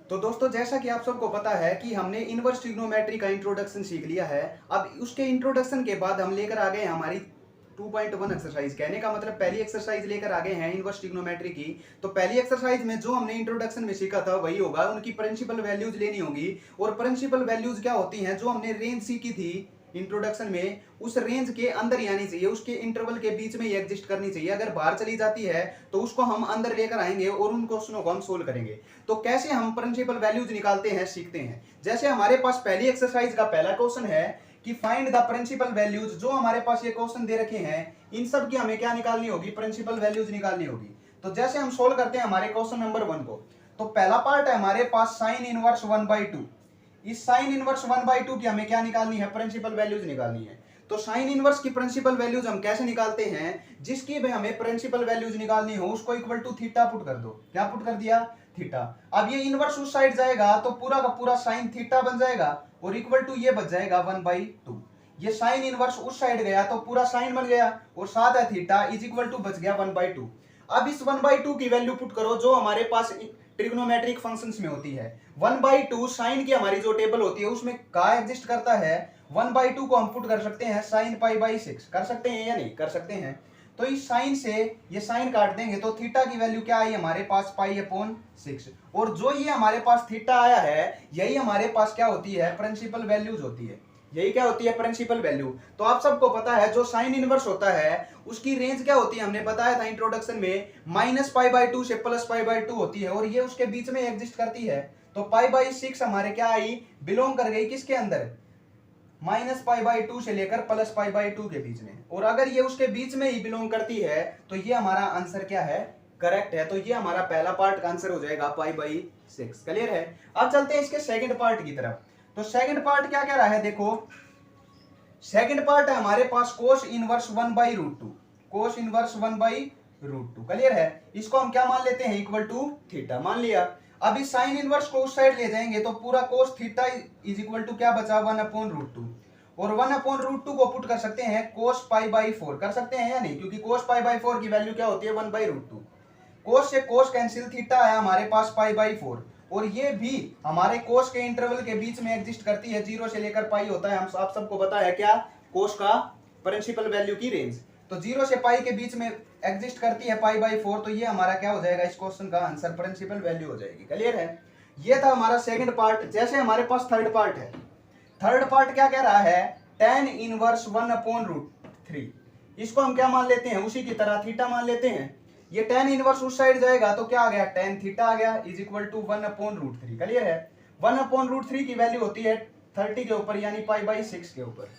तो दोस्तों जैसा कि आप सबको पता है कि हमने इनवर्स ट्रिग्नोमेट्री का इंट्रोडक्शन सीख लिया है। अब उसके इंट्रोडक्शन के बाद हम लेकर आ गए हैं हमारी 2.1 एक्सरसाइज। कहने का मतलब पहली एक्सरसाइज लेकर आ गए हैं इनवर्स ट्रिग्नोमेट्री की। तो पहली एक्सरसाइज में जो हमने इंट्रोडक्शन में सीखा था वही होगा, उनकी प्रिंसिपल वैल्यूज लेनी होगी। और प्रिंसिपल वैल्यूज क्या होती हैं, जो हमने रेंज सीखी थी इंट्रोडक्शन में, उस रेंज के अंदर ही आनी चाहिए, उसके इंटरवल के बीच में ही एग्जिस्ट करनी चाहिए। अगर बाहर चली जाती है तो उसको हम अंदर लेकर आएंगे और उन क्वेश्चनों को हम सोल्व करेंगे। तो कैसे हम प्रिंसिपल वैल्यूज निकालते हैं सीखते हैं। जैसे हमारे पास पहली एक्सरसाइज का पहला क्वेश्चन है कि फाइंड द प्रिंसिपल वैल्यूज। जो हमारे पास ये क्वेश्चन दे रखे हैं इन सब की हमें क्या निकालनी होगी, प्रिंसिपल वैल्यूज निकालनी होगी। तो जैसे हम सोल्व करते हैं हमारे क्वेश्चन नंबर 1 को, तो पहला पार्ट है हमारे पास साइन इनवर्स 1/2। इस साइन इनवर्स 1/2 की हमें क्या निकालनी है, प्रिंसिपल वैल्यूज निकालनी है। तो साइन इनवर्स की प्रिंसिपल वैल्यूज हम कैसे निकालते हैं, जिसकी भी हमें प्रिंसिपल वैल्यूज निकालनी हो उसको इक्वल टू थीटा पुट कर दो। क्या पुट कर दिया, थीटा। अब ये इनवर्स उस साइड जाएगा तो पूरा का पूरा साइन थीटा बन जाएगा और इक्वल टू ये बच जाएगा 1/2। ये साइन इनवर्स उस साइड गया तो पूरा साइन बन गया और साथ है थीटा इज इक्वल टू बच गया 1/2। अब इस 1/2 की वैल्यू पुट करो जो हमारे पास ट्रिग्नोमेट्रिक फंक्शंस में होती है। 1/2 साइन की हमारी जो टेबल होती है उसमें का एग्जिस्ट करता है। 1/2 को हम पुट कर सकते हैं साइन π/6। कर सकते हैं या नहीं कर सकते हैं। तो इस साइन से ये साइन काट देंगे तो थीटा की वैल्यू क्या आई हमारे पास, π/6। और जो ये हमारे पास थीटा आया है यही हमारे पास क्या होती है, प्रिंसिपल वैल्यूज होती है। यही क्या होती है, प्रिंसिपल वैल्यू। तो आप सबको पता है जो साइन इनवर्स होता है उसकी रेंज क्या होती है, हमने बताया था इंट्रोडक्शन में, -π/2 से +π/2 होती है और ये उसके बीच में एग्जिस्ट करती है। तो π/6 हमारे क्या आई, बिलोंग कर गई किसके अंदर, -π/2 से लेकर +π/2 के बीच में। और अगर ये उसके बीच में ही बिलोंग करती है तो ये हमारा आंसर क्या है, करेक्ट है। तो ये हमारा पहला पार्ट का आंसर हो जाएगा π/6। क्लियर है। अब चलते हैं इसके सेकंड पार्ट की तरफ। तो सेकंड पार्ट क्या कह रहा है, देखो सेकंड पार्ट है हमारे पास cos inverse 1/√2। Cos inverse 1/√2। Clear है। इसको हम क्या मान लेते हैं, इक्वल टू थीटा मान लिया। अब इस साइन इनवर्स को उस साइड ले जाएंगे तो पूरा cos theta is equal to क्या बचा, 1/√2। और 1/√2 को पुट कर सकते हैं कोस π/4। कर सकते हैं या नहीं, क्योंकि कोस π/4 की वैल्यू क्या होती है, 1/√2। कोस से कोस कैंसिल, थीटा है हमारे पास π/4 और ये भी हमारे कोस के इंटरवल के बीच में एग्जिस्ट करती है, 0 से लेकर पाई होता है। हम आप सबको पता है क्या, कोस का प्रिंसिपल वैल्यू की रेंज। तो 0 से पाई के बीच में एग्जिस्ट करती है π/4। तो ये हमारा क्या हो जाएगा, इस क्वेश्चन का आंसर प्रिंसिपल वैल्यू हो जाएगी। क्लियर है। ये था हमारा सेकंड पार्ट। जैसे हमारे पास थर्ड पार्ट है। थर्ड पार्ट क्या कह रहा है, tan इनवर्स 1/√3। इसको हम क्या मान लेते हैं, उसी की तरह थीटा मान लेते हैं। ये tan इनवर्स उस साइड जाएगा तो क्या आ गया, tan थीटा आ गया इज इक्वल टू 1/√3। क्लियर है। 1/√3 की वैल्यू होती है 30 के ऊपर यानी π/6 के ऊपर।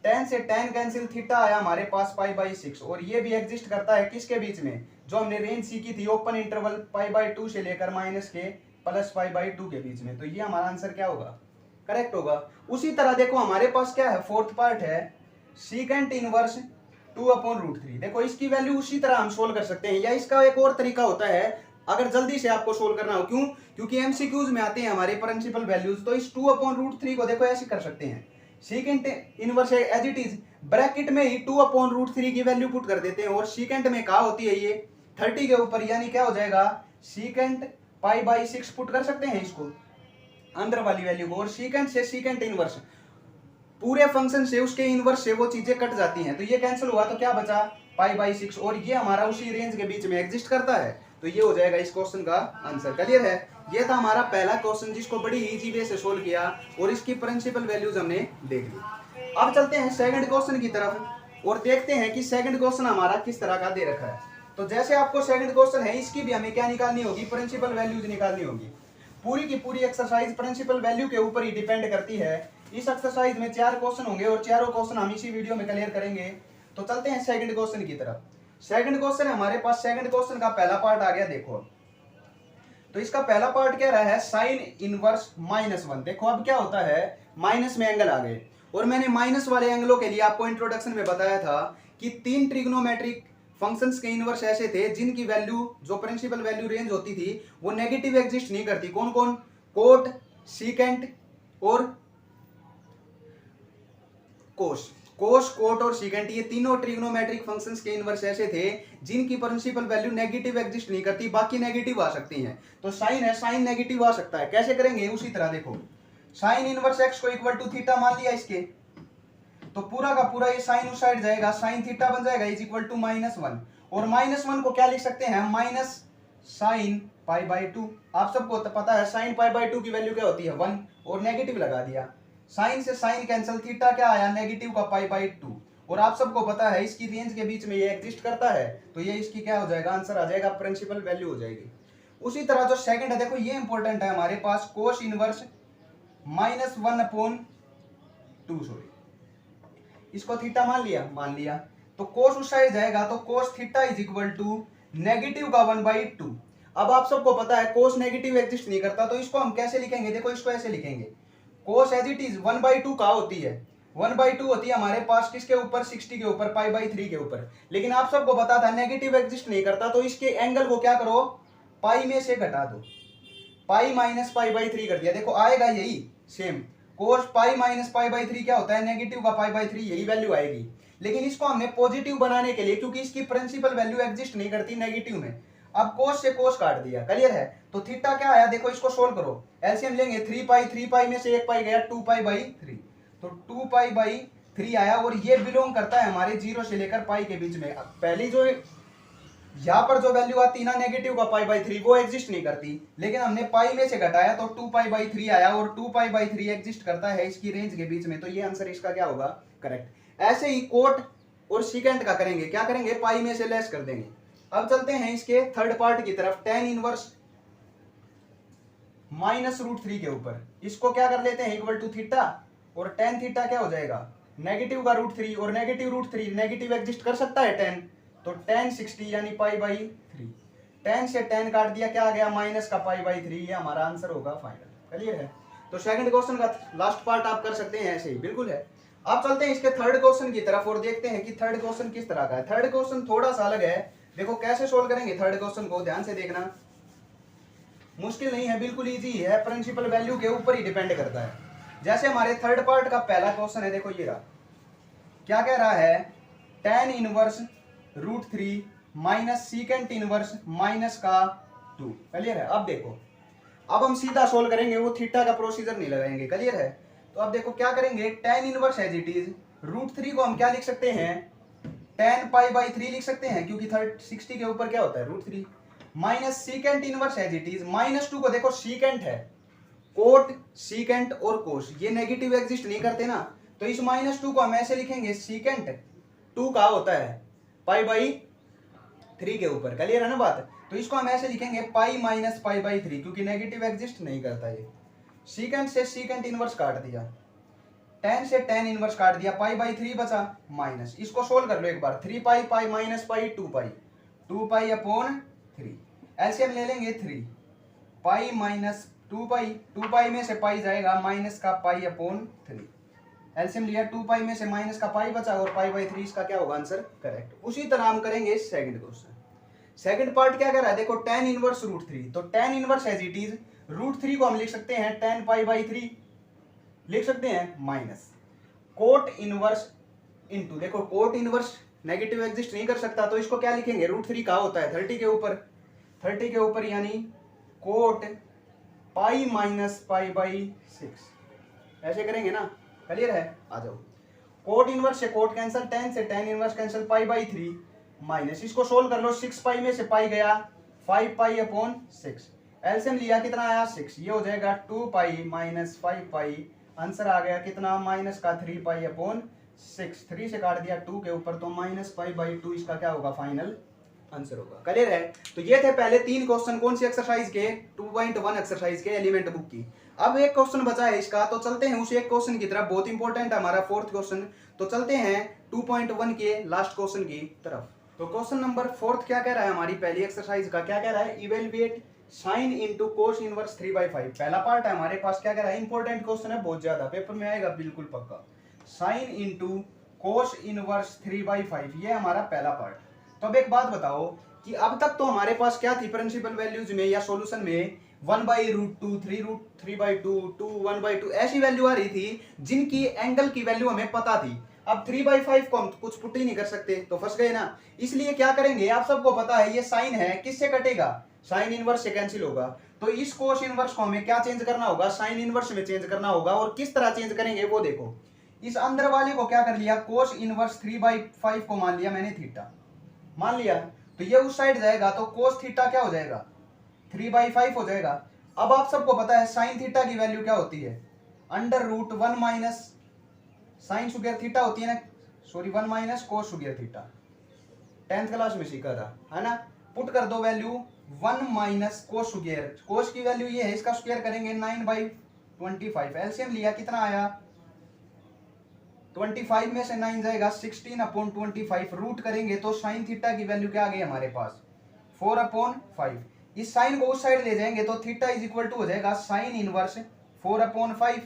tan से tan कैंसिल, थीटा आया हमारे पास π/6 और ये भी एग्जिस्ट करता है किसके बीच में, जो हमने रेंज सीखी थी, ओपन इंटरवल π/2 से लेकर माइनस के +π/2 के बीच में। तो ये हमारा आंसर क्या होगा, करेक्ट होगा। उसी तरह देखो हमारे पास क्या है, फोर्थ पार्ट है सीकेंट इनवर्स 2/√3। देखो इसकी वैल्यू उसी तरह हम सोल्व कर सकते हैं, या इसका एक और तरीका होता है अगर जल्दी से आपको सोल्व करना हो। क्यों, क्योंकि एमसीक्यूज में आते हैं हमारे प्रिंसिपल वैल्यूज। तो इस 2/√3 को देखो ऐसे कर सकते हैं, secant inverse as it is, bracket में ही 2/√3 की वैल्यू पुट कर देते हैं और सीकेंट में कहा होती है ये 30 के ऊपर, यानी क्या हो जाएगा, सीकेंट π/6 पुट कर सकते हैं इसको अंदर वाली वैल्यू को। और सीकेंट से सीकेंट इनवर्स, पूरे फंक्शन से उसके इनवर्स से वो चीजें कट जाती हैं तो ये कैंसिल हुआ तो क्या बचा, π/6। और ये हमारा उसी रेंज के बीच में एग्जिस्ट करता है। तो ये हो जाएगा इस क्वेश्चन का आंसर। क्लियर है। ये था हमारा पहला क्वेश्चन जिसको बड़ी इजी वे से सोल्व किया और इसकी प्रिंसिपल वैल्यूज हमने देख ली। अब चलते हैं सेकंड क्वेश्चन की तरफ और देखते हैं कि सेकंड क्वेश्चन हमारा किस तरह का दे रखा है। तो जैसे आपको सेकंड क्वेश्चन है, इसकी भी हमें क्या निकालनी होगी, प्रिंसिपल वैल्यूज निकालनी होगी। पूरी की पूरी एक्सरसाइज प्रिंसिपल वैल्यू के ऊपर ही डिपेंड करती है। इस एक्सरसाइज में 4 क्वेश्चन होंगे और चारों क्वेश्चन हम इसी वीडियो में क्लियर करेंगे। तो चलते हैं सेकंड क्वेश्चन की तरफ। सेकंड क्वेश्चन हमारे पास, सेकंड क्वेश्चन का पहला पार्ट आ गया। देखो तो इसका पहला पार्ट कह रहा है साइन इनवर्स -1। देखो अब क्या होता है, माइनस में एंगल आ गए और मैंने माइनस वाले एंगलों के लिए आपको इंट्रोडक्शन में बताया था कि 3 ट्रिग्नोमेट्रिक फंक्शंस के इनवर्स ऐसे थे जिनकी वैल्यू, जो प्रिंसिपल वैल्यू रेंज होती थी, वो नेगेटिव एग्जिस्ट नहीं करती। कौन कौन, कोट, सीकेंट और कोस। कोस, कोट और सीकेंट ये तीनों ट्रिग्नोमेट्रिक फंक्शंस के इनवर्स ऐसे थे जिनकी प्रिंसिपल वैल्यू नेगेटिव एग्जिस्ट नहीं करती, बाकी नेगेटिव आ सकती हैं। तो साइन है, साइन नेगेटिव आ सकता है। कैसे करेंगे? उसी तरह देखो, साइन इनवर्स एक्स को इक्वल टू थीटा मान लिया इसके, तो पूरा का पूरा ये साइन उस साइड जाएगा, साइन थीटा बन जाएगा इज इक्वल टू -1। और -1 को क्या लिख सकते हैं? Minus sine pi by 2। आप सबको तो पता है साइन पाई बाई 2 की वैल्यू क्या होती है? 1, और नेगेटिव लगा दिया। साइन से साइन कैंसिल, थीटा क्या आया? नेगेटिव का पाई बाई 2। और आप सबको पता है इसकी रेंज के बीच में ये एग्जिस्ट करता है, तो ये इसकी क्या हो जाएगा? आंसर आ जाएगा, प्रिंसिपल वैल्यू हो जाएगी। उसी तरह जो सेकंड है, देखो ये इंपॉर्टेंट है हमारे पास, कोस इनवर्स -1/2, सॉरी, इसको थीटा मान लिया, तो कोस उस साइड जाएगा, तो cos theta is equal to negative का 1/2। अब आप सबको पता है कोस नेगेटिव एग्जिस्ट नहीं करता, तो इसको हम कैसे लिखेंगे? देखो इसको ऐसे लिखेंगे, कोस एज इट इज 1/2 का होती है, 1/2 होती है हमारे पास किसके ऊपर? 60 के ऊपर, पाई/3 के ऊपर। लेकिन आप सबको पता था नेगेटिव एग्जिस्ट नहीं करता, तो इसके एंगल को क्या करो? पाई में से घटा दो, पाई माइनस पाई/3 कर दिया। देखो आएगा यही सेम, कोस पाई माइनस पाई/3 क्या होता है? नेगेटिव का पाई/3, यही वैल्यू आएगी। लेकिन इसको हमने पॉजिटिव बनाने के लिए, क्योंकि इसकी प्रिंसिपल वैल्यू एग्जिस्ट नहीं करती नेगेटिव में, अब कोस से कोस काट दिया। क्लियर है? तो थीटा क्या आया? देखो इसको सोल्व करो, एलसीएम लेंगे, 3 पाई में से 1 पाई गया, 2 पाई/3, तो 2 पाई/3 आया। और ये बिलोंग करता है हमारे 0 से लेकर पाई के बीच में। पहली जो यहाँ पर जो वैल्यू आती है ना नेगेटिव का पाई/3, वो एग्जिस्ट नहीं करती, लेकिन हमने पाई में से घटाया तो 2 पाई/3 आया, और 2 पाई/3 एग्जिस्ट करता है इसकी रेंज के बीच में, तो ये आंसर इसका क्या होगा? करेक्ट। ऐसे ही कोट और सीकेंट का करेंगे, क्या करेंगे? पाई में से लेस कर देंगे। अब चलते हैं इसके थर्ड पार्ट की तरफ, tan इनवर्स -√3 के ऊपर, इसको क्या कर लेते हैं? इक्वल टू थीटा, और tan थीटा क्या हो जाएगा? नेगेटिव का √3, और नेगेटिव √3 नेगेटिव एग्जिस्ट कर सकता है tan, तो tan 60 यानी पाई/3, tan से tan काट दिया, क्या आ गया? माइनस का पाई/3, ये हमारा आंसर होगा फाइनल। क्लियर है? तो सेकंड क्वेश्चन का लास्ट पार्ट आप कर सकते हैं ऐसे ही, बिल्कुल है। अब चलते हैं इसके थर्ड क्वेश्चन की तरफ और देखते हैं कि थर्ड क्वेश्चन किस तरह का है। थर्ड क्वेश्चन थोड़ा सा अलग है, देखो कैसे सोल्व करेंगे थर्ड क्वेश्चन को, ध्यान से देखना। मुश्किल नहीं है, बिल्कुल इजी है, प्रिंसिपल वैल्यू के ऊपर ही डिपेंड करता है। जैसे हमारे थर्ड पार्ट का पहला क्वेश्चन है, देखो ये रहा, क्या कह रहा है? tan inverse √3 minus secant inverse -2। Clear है? अब देखो, अब हम सीधा सोल्व करेंगे, वो थीटा का प्रोसीजर नहीं लगाएंगे। क्लियर है? तो अब देखो क्या करेंगे, tan inverse as it is √3 को हम क्या लिख सकते हैं? tan पाई/3 लिख सकते हैं, क्योंकि 60 के ऊपर क्या होता है? √3, minus secant inverse as it is -2 को, देखो सीकेंट है, कोट, सीकेंट और कोस ये नेगेटिव एग्जिस्ट नहीं करते ना, तो इस -2 को हम ऐसे लिखेंगे, सीकेंट 2 का होता है पाई/3 के ऊपर। क्लियर है ना बात? तो इसको हम ऐसे लिखेंगे, पाई माइनस पाई/3, क्योंकि नेगेटिव एग्जिस्ट नहीं करता ये। सीकेंट से सीकेंट इनवर्स काट दिया, tan से tan इनवर्स काट दिया, पाई/3 बचा माइनस, इसको सोल्व कर लो एक बार, 3 पाई, पाई माइनस पाई, 2 पाई/3, एलसीएम ले लेंगे 3 पाई माइनस 2 पाई में से पाई जाएगा, माइनस का पाई/3, एलसीएम लिया, 2 पाई में से माइनस का पाई बचा, और पाई/3 इसका क्या होगा? Answer correct. उसी तरह हम करेंगे सेकंड क्वेश्चन। सेकंड पार्ट क्या कह रहा है? देखो tan इनवर्स √3, तो tan inverse as it is √3 को हम लिख सकते हैं tan पाई/3, लिख सकते हैं, माइनस कोट इनवर्स इनटू, देखो कोट इनवर्स नेगेटिव एग्जिस्ट नहीं कर सकता, तो इसको क्या लिखेंगे? √3 का होता है 30 के ऊपर, यानी कोट पाई माइनस पाई/6, ऐसे करेंगे ना। क्लियर है? आ जाओ, कोट इनवर्स से कोट कैंसिल, tan से tan इनवर्स कैंसिल, पाई/3 माइनस, इसको सोल्व कर लो, 6 पाई में से पाई गया, 5 पाई/6, एलसीएम लिया, कितना आया? 6, ये हो जाएगा 2 पाई माइनस 5 पाई, आंसर आ गया कितना? माइनस का 3 पाई/6, 3 से काट दिया 2 के ऊपर, तो -पाई/2 इसका क्या होगा? फाइनल आंसर होगा। क्लियर है? तो ये थे पहले 3 क्वेश्चन, कौन सी एक्सरसाइज के? 2.1 एक्सरसाइज के, एलिमेंट बुक की। अब एक क्वेश्चन बचा है इसका, तो चलते हैं उस एक क्वेश्चन की तरफ, बहुत इंपॉर्टेंट है हमारा फोर्थ क्वेश्चन। तो चलते हैं 2.1 के लास्ट क्वेश्चन की तरफ। तो क्वेश्चन नंबर 4 क्या कह रहा है हमारी पहली एक्सरसाइज का? क्या कह रहा है? Evaluate sine into cos inverse 3/5। पहला पार्ट है हमारे पास, क्या कह रहा है? इंपॉर्टेंट क्वेश्चन है, बहुत ज्यादा पेपर में आएगा बिल्कुल पक्का। साइन इंटू कोस इनवर्स 3/5, ये हमारा पहला पार्ट। तो अब एक बात बताओ कि अब तक तो हमारे पास क्या थी प्रिंसिपल वैल्यूज में या सॉल्यूशन में? 1/√2, 3√3/2, 2 1/2 ऐसी वैल्यू आ रही थी जिनकी एंगल की वैल्यू हमें पता थी। अब 3/5 को हम कुछ पुट ही नहीं कर सकते, तो फंस गए ना। इसलिए क्या करेंगे, आप सबको पता है ये साइन है, किससे कटेगा, साइन इनवर्स से कैंसिल होगा। तो इस कोस इनवर्स को हमें क्या चेंज करना होगा, साइन इनवर्स में चेंज करना होगा। और किस तरह चेंज करेंगे वो देखो, इस अंदर वाले को क्या कर लिया, कोस इनवर्स 3/5 को मान लिया मैंने थीटा, मान लिया, तो ये उस साइड जाएगा, तो कोस थीटा क्या हो जाएगा, 3/5 हो जाएगा। अब आप सबको पता है साइन थीटा की वैल्यू क्या होती है, √1 माइनस साइन स्क्वायर थीटा होती है ना, sorry 1 minus cos square theta, 10th class में सीखा था, है ना। पुट कर दो वैल्यू 1 माइनस कोस स्क्वायर, कोस की वैल्यू ये है, इसका स्क्वायर करेंगे 9/25, एलसीएम लिया कितना आया, 25 में से 9 जाएगा 16/25, रूट करेंगे तो साइन थीटा की वैल्यू क्या आ गई हमारे पास, 4/5। इस साइन को उस साइड ले जाएंगे तो थीटा इज इक्वल टू हो जाएगा साइन इनवर्स 4/5।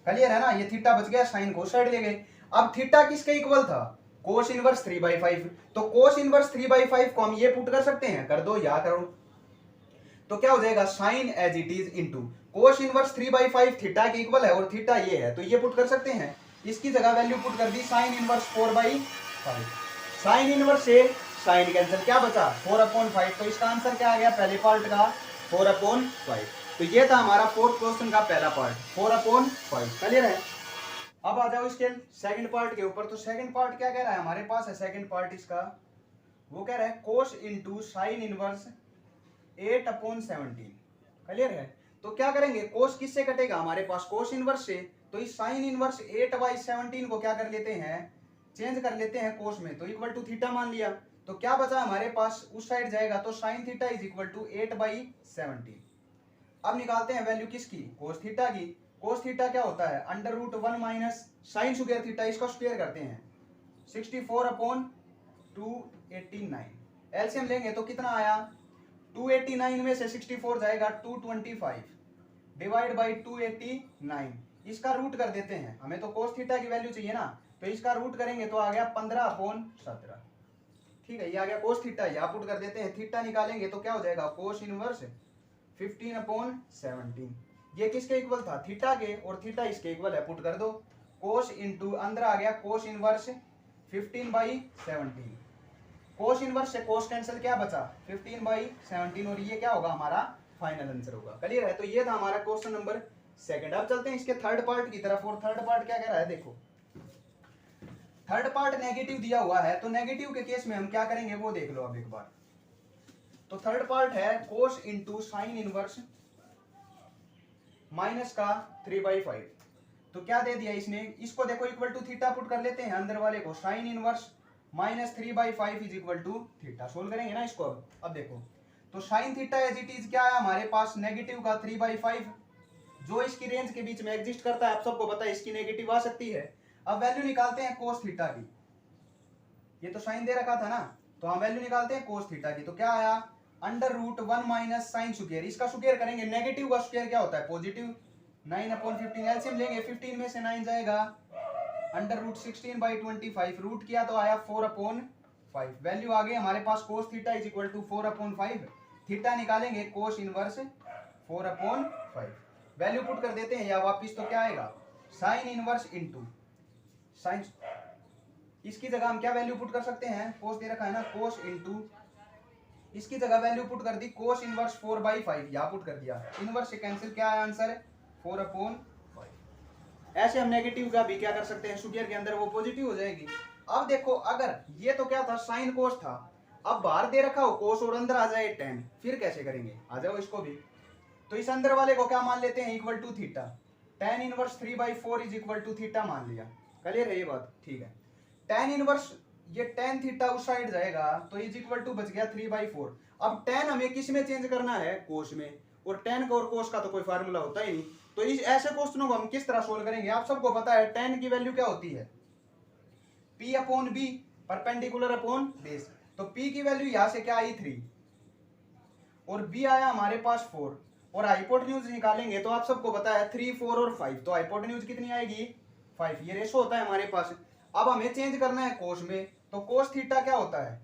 क्लियर है ना, ये थीटा बच गया, साइन को उस साइड ले गए। अब थीटा किसके इक्वल था, कोस इनवर्स 3/5, तो कोस इनवर्स 3/5 को हम ये पुट कर सकते हैं, कर दो या करो, तो क्या हो जाएगा sine as it is into cos inverse 3/5 theta के इक्वल है और थीटा ये है, तो ये पुट कर सकते हैं। इसकी जगह वैल्यू पुट कर the sine inverse 4/5, sine inverse से साइन कैंसिल, क्या बचा 4/5, तो इसका आंसर क्या आ गया पहले पार्ट का 4/5। तो ये था हमारा फोर्थ क्वेश्चन का पहला पार्ट 4/5। क्लियर है। अब आ जाओ इसके सेकंड पार्ट के ऊपर। तो सेकंड पार्ट क्या कह रहा है, हमारे पास है सेकंड पार्ट इसका, वो कह रहा है कोस इंटू साइन इनवर्स 8/17। क्लियर है। तो क्या करेंगे, कोस किससे कटेगा हमारे पास, कोस इनवर्स से, तो इस साइन इनवर्स 8/17 को क्या कर लेते हैं, चेंज कर लेते हैं कोस में, तो इक्वल टू थीटा मान लिया। तो क्या बचा हमारे पास, उस साइड जाएगा तो sine theta is equal to 8/17। अब निकालते हैं वैल्यू किसकी, कोस थीटा की। कोस थीटा क्या होता है, √1 माइनस साइन स्क्वायर थीटा, इसका स्क्वायर करते हैं 64/289, एलसीएम लेंगे तो कितना आया, 289 में से 64 जाएगा 225 डिवाइड बाई 289, इसका रूट कर देते हैं, हमें तो कोस थीटा की वैल्यू चाहिए ना, तो इसका रूट करेंगे तो आ गया 15/17। ठीक है, ये आ गया कोस थीटा, यहाँ पुट कर देते हैं, थीटा निकालेंगे तो क्या हो जाएगा कोस इनवर्स 15/17। ये किसके इक्वल था, थीटा के, और थीटा इसके इक्वल है, पुट कर दो, कोस इंटू अंदर आ गया कोस इनवर्स 15/17, कोस इनवर्स से कोस कैंसिल, क्या बचा 15/17, और ये क्या होगा हमारा फाइनल आंसर होगा। क्लियर है। तो ये था हमारा क्वेश्चन नंबर सेकंड। अब चलते हैं इसके थर्ड पार्ट की तरफ, और थर्ड पार्ट क्या कह रहा है, देखो थर्ड पार्ट नेगेटिव दिया हुआ है, तो नेगेटिव के केस में हम क्या करेंगे वो देख लो अब एक बार। तो थर्ड पार्ट है कोस इंटू साइन इनवर्स माइनस का 3/5, तो क्या दे दिया इसने, इसको देखो इक्वल टू थीटा पुट कर लेते हैं, अंदर वाले को sine inverse minus 3/5 is equal to theta, solve करेंगे ना इसको। अब देखो तो sine theta as it is क्या है हमारे पास, नेगेटिव का 3/5, जो इसकी रेंज के बीच में एग्जिस्ट करता है, आप सबको पता है इसकी नेगेटिव आ सकती है। अब वैल्यू निकालते हैं कोस थीटा की, ये तो साइन दे रखा था ना, तो हम वैल्यू निकालते हैं कोस थीटा की, तो क्या आया √1 माइनस साइन स्क्वायर, इसका स्क्वायर करेंगे, नेगेटिव का स्क्वायर क्या होता है पॉजिटिव, 9/15, एलसीएम लेंगे 15 में से 9 जाएगा √16/25, रूट किया तो आया 4/5, वैल्यू आ गई हमारे पास cos theta is equal to 4/5, theta निकालेंगे कोस इनवर्स 4/5, वैल्यू पुट कर देते हैं या वापिस, तो क्या आएगा साइन इनवर्स इंटू साइन, इसकी जगह हम क्या वैल्यू पुट कर सकते हैं, कोस दे रखा है ना, कोस इंटू, इसकी जगह वैल्यू पुट कर दी कोस इनवर्स 4/5, यहाँ पुट कर दिया, इनवर्स से कैंसिल, क्या है आंसर 4/5। ऐसे हम नेगेटिव का भी क्या कर सकते हैं, स्क्वायर के अंदर वो पॉजिटिव हो जाएगी। अब देखो अगर ये तो क्या था साइन कोस था, अब बाहर दे रखा हो कोस और अंदर आ जाए tan, फिर कैसे करेंगे, आ जाओ इसको भी। तो इस अंदर वाले को क्या मान लेते हैं, equal to theta, tan inverse 3/4 is equal to theta मान लिया। क्लियर है ये बात, ठीक है। tan इनवर्स, ये tan थीटा उस साइड जाएगा तो इज इक्वल टू बच गया 3/4। अब tan हमें किस में चेंज करना है, कोस में, और tan का और कोस का तो कोई फार्मूला होता ही नहीं, तो इस ऐसे क्वेश्चनों को हम किस तरह सोल्व करेंगे, आप सबको पता है tan की वैल्यू क्या होती है, P/B, परपेंडिकुलर अपॉन बेस। तो P की वैल्यू यहां से क्या आई 3, और B आया हमारे पास 4, और हाइपोटेन्यूज निकालेंगे तो आप सबको पता है 3, 4 और 5, तो हाइपोटेन्यूज कितनी आएगी 5, ये रेशो होता है हमारे पास। अब हमें चेंज करना है कोस में, तो कोस थीटा क्या होता है,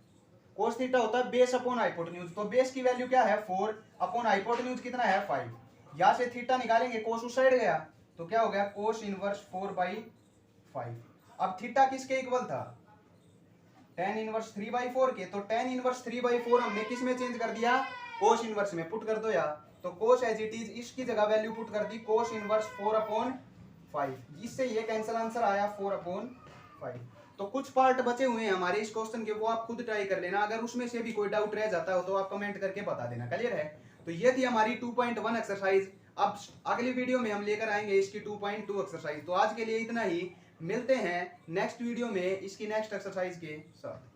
कोस थीटा होता है बेस अपॉन हाइपोटेन्यूज, तो बेस की वैल्यू क्या है 4 अपॉन हाइपोटेन्यूज कितना है 5, यहां से थीटा निकालेंगे, कोस उस साइड गया तो क्या हो गया कोस इनवर्स 4/5, अब थीटा किसके इक्वल था, tan इनवर्स 3/4 के, तो tan इनवर्स 3/4 हमने किस में चेंज कर दिया, cos इनवर्स में पुट कर दो यार, तो cos एज इट इज इसकी जगह वैल्यू पुट कर दी cos इनवर्स 4/5, जिससे ये कैंसिल आंसर आया 4/5। तो कुछ पार्ट बचे हुए हैं हमारे इस क्वेश्चन के, वो आप खुद ट्राई कर लेना, अगर उसमें से भी कोई डाउट रह जाता हो तो आप कमेंट करके बता देना। क्लियर है? तो ये थी हमारी 2.1 एक्सरसाइज। अब अगली वीडियो में हम लेकर आएंगे इसकी 2.2 एक्सरसाइज। तो आज के लिए इतना ही, मिलते हैं नेक्स्ट वीडियो में इसकी नेक्स्ट एक्सरसाइज के साथ।